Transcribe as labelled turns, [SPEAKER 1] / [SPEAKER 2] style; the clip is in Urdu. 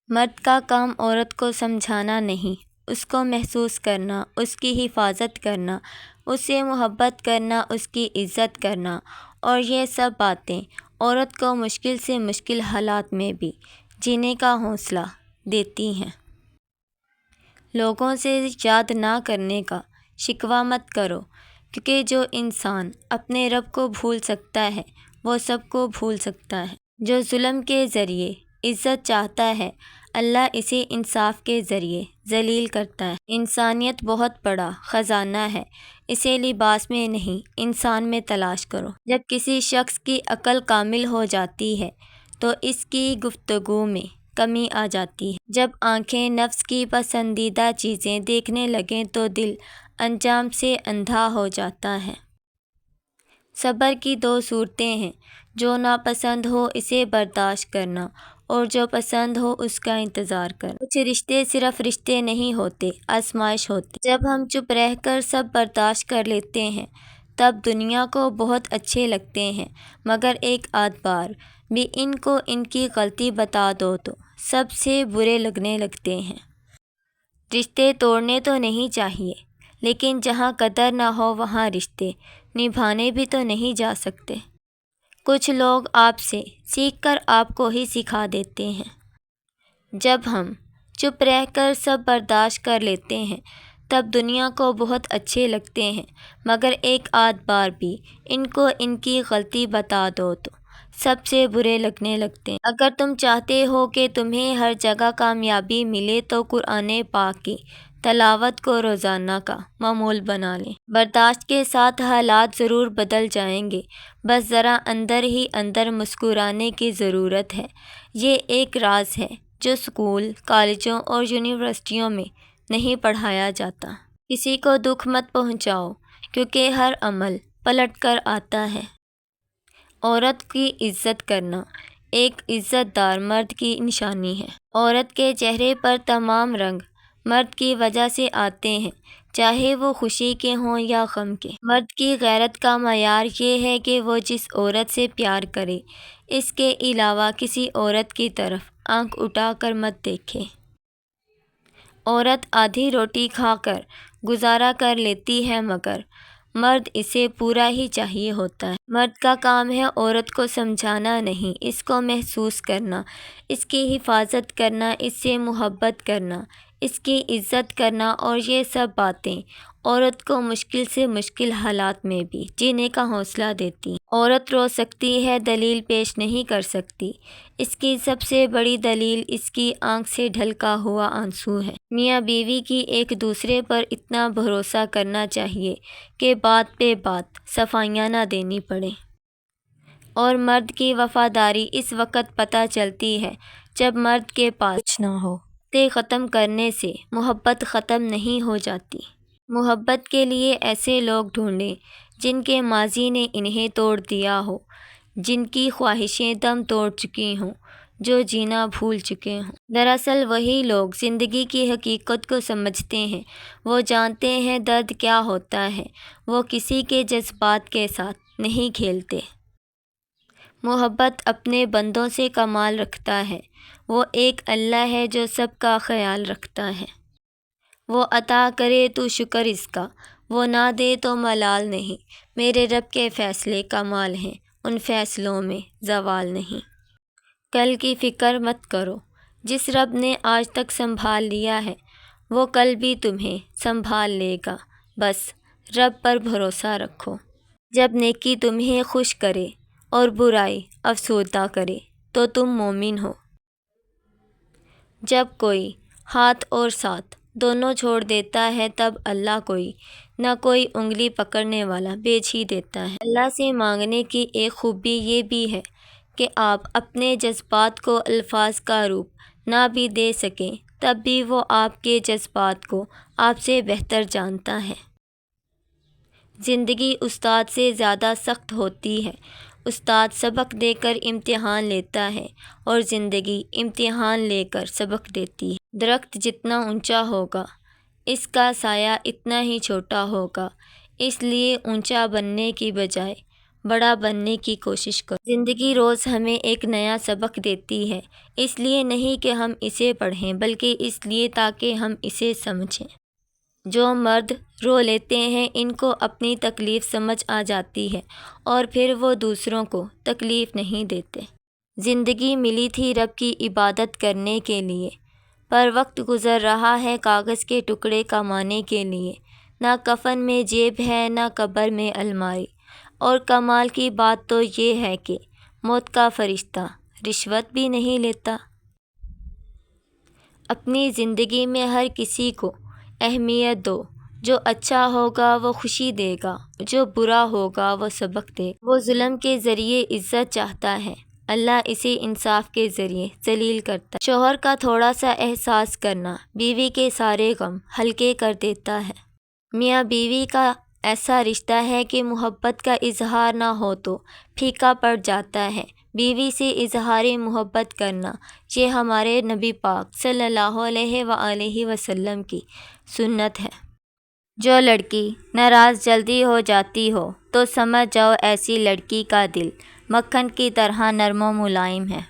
[SPEAKER 1] مرد کا کام عورت کو سمجھانا نہیں، اس کو محسوس کرنا، اس کی حفاظت کرنا، اس سے محبت کرنا، اس کی عزت کرنا، اور یہ سب باتیں عورت کو مشکل سے مشکل حالات میں بھی جینے کا حوصلہ دیتی ہیں۔ لوگوں سے یاد نہ کرنے کا شکوہ مت کرو، کیونکہ جو انسان اپنے رب کو بھول سکتا ہے وہ سب کو بھول سکتا ہے۔ جو ظلم کے ذریعے عزت چاہتا ہے اللہ اسے انصاف کے ذریعے ذلیل کرتا ہے۔ انسانیت بہت بڑا خزانہ ہے، اسے لباس میں نہیں انسان میں تلاش کرو۔ جب کسی شخص کی عقل کامل ہو جاتی ہے تو اس کی گفتگو میں کمی آ جاتی ہے۔ جب آنکھیں نفس کی پسندیدہ چیزیں دیکھنے لگیں تو دل انجام سے اندھا ہو جاتا ہے۔ صبر کی دو صورتیں ہیں، جو ناپسند ہو اسے برداشت کرنا اور جو پسند ہو اس کا انتظار کرنا۔ کچھ رشتے صرف رشتے نہیں ہوتے، آزمائش ہوتے۔ جب ہم چپ رہ کر سب برداشت کر لیتے ہیں تب دنیا کو بہت اچھے لگتے ہیں، مگر ایک آدھ بار بھی ان کو ان کی غلطی بتا دو تو سب سے برے لگنے لگتے ہیں۔ رشتے توڑنے تو نہیں چاہیے، لیکن جہاں قدر نہ ہو وہاں رشتے نبھانے بھی تو نہیں جا سکتے۔ کچھ لوگ آپ سے سیکھ کر آپ کو ہی سکھا دیتے ہیں۔ جب ہم چپ رہ کر سب برداشت کر لیتے ہیں تب دنیا کو بہت اچھے لگتے ہیں، مگر ایک آدھ بار بھی ان کو ان کی غلطی بتا دو تو سب سے برے لگنے لگتے ہیں۔ اگر تم چاہتے ہو کہ تمہیں ہر جگہ کامیابی ملے تو قرآن پاک کی تلاوت کو روزانہ کا معمول بنا لیں۔ برداشت کے ساتھ حالات ضرور بدل جائیں گے، بس ذرا اندر ہی اندر مسکرانے کی ضرورت ہے۔ یہ ایک راز ہے جو اسکول، کالجوں اور یونیورسٹیوں میں نہیں پڑھایا جاتا۔ کسی کو دکھ مت پہنچاؤ، کیونکہ ہر عمل پلٹ کر آتا ہے۔ عورت کی عزت کرنا ایک عزت دار مرد کی نشانی ہے۔ عورت کے چہرے پر تمام رنگ مرد کی وجہ سے آتے ہیں، چاہے وہ خوشی کے ہوں یا غم کے۔ مرد کی غیرت کا معیار یہ ہے کہ وہ جس عورت سے پیار کرے اس کے علاوہ کسی عورت کی طرف آنکھ اٹھا کر مت دیکھے۔ عورت آدھی روٹی کھا کر گزارا کر لیتی ہے، مگر مرد اسے پورا ہی چاہیے ہوتا ہے۔ مرد کا کام ہے عورت کو سمجھانا نہیں، اس کو محسوس کرنا، اس کی حفاظت کرنا، اس سے محبت کرنا، اس کی عزت کرنا، اور یہ سب باتیں عورت کو مشکل سے مشکل حالات میں بھی جینے کا حوصلہ دیتی ہیں۔ عورت رو سکتی ہے، دلیل پیش نہیں کر سکتی۔ اس کی سب سے بڑی دلیل اس کی آنکھ سے ڈھلکا ہوا آنسو ہے۔ میاں بیوی کی ایک دوسرے پر اتنا بھروسہ کرنا چاہیے کہ بات پہ بات صفائیاں نہ دینی پڑیں۔ اور مرد کی وفاداری اس وقت پتہ چلتی ہے جب مرد کے پاس کچھ نہ ہو۔ رشتے ختم کرنے سے محبت ختم نہیں ہو جاتی۔ محبت کے لیے ایسے لوگ ڈھونڈیں جن کے ماضی نے انہیں توڑ دیا ہو، جن کی خواہشیں دم توڑ چکی ہوں، جو جینا بھول چکے ہوں۔ دراصل وہی لوگ زندگی کی حقیقت کو سمجھتے ہیں، وہ جانتے ہیں درد کیا ہوتا ہے، وہ کسی کے جذبات کے ساتھ نہیں کھیلتے۔ محبت اپنے بندوں سے کمال رکھتا ہے، وہ ایک اللہ ہے جو سب کا خیال رکھتا ہے۔ وہ عطا کرے تو شکر اس کا، وہ نہ دے تو ملال نہیں۔ میرے رب کے فیصلے کمال ہیں، ان فیصلوں میں زوال نہیں۔ کل کی فکر مت کرو، جس رب نے آج تک سنبھال لیا ہے وہ کل بھی تمہیں سنبھال لے گا، بس رب پر بھروسہ رکھو۔ جب نیکی تمہیں خوش کرے اور برائی افسردہ کرے تو تم مومن ہو۔ جب کوئی ہاتھ اور ساتھ دونوں چھوڑ دیتا ہے تب اللہ کوئی نہ کوئی انگلی پکڑنے والا بھیج ہی دیتا ہے۔ اللہ سے مانگنے کی ایک خوبی یہ بھی ہے کہ آپ اپنے جذبات کو الفاظ کا روپ نہ بھی دے سکیں تب بھی وہ آپ کے جذبات کو آپ سے بہتر جانتا ہے۔ زندگی استاد سے زیادہ سخت ہوتی ہے، استاد سبق دے کر امتحان لیتا ہے اور زندگی امتحان لے کر سبق دیتی ہے۔ درخت جتنا اونچا ہوگا اس کا سایہ اتنا ہی چھوٹا ہوگا، اس لیے اونچا بننے کی بجائے بڑا بننے کی کوشش کرو۔ زندگی روز ہمیں ایک نیا سبق دیتی ہے، اس لیے نہیں کہ ہم اسے پڑھیں بلکہ اس لیے تاکہ ہم اسے سمجھیں۔ جو مرد رو لیتے ہیں ان کو اپنی تکلیف سمجھ آ جاتی ہے اور پھر وہ دوسروں کو تکلیف نہیں دیتے۔ زندگی ملی تھی رب کی عبادت کرنے کے لیے، پر وقت گزر رہا ہے کاغذ کے ٹکڑے کمانے کے لیے۔ نہ کفن میں جیب ہے نہ قبر میں الماری، اور کمال کی بات تو یہ ہے کہ موت کا فرشتہ رشوت بھی نہیں لیتا۔ اپنی زندگی میں ہر کسی کو اہمیت دو، جو اچھا ہوگا وہ خوشی دے گا، جو برا ہوگا وہ سبق دے گا۔ وہ ظلم کے ذریعے عزت چاہتا ہے، اللہ اسے انصاف کے ذریعے ذلیل کرتا ہے۔ شوہر کا تھوڑا سا احساس کرنا بیوی کے سارے غم ہلکے کر دیتا ہے۔ میاں بیوی کا ایسا رشتہ ہے کہ محبت کا اظہار نہ ہو تو پھیکا پڑ جاتا ہے۔ بیوی سے اظہار محبت کرنا یہ ہمارے نبی پاک صلی اللہ علیہ وآلہ وسلم کی سنت ہے۔ جو لڑکی ناراض جلدی ہو جاتی ہو تو سمجھ جاؤ ایسی لڑکی کا دل مکھن کی طرح نرم و ملائم ہے۔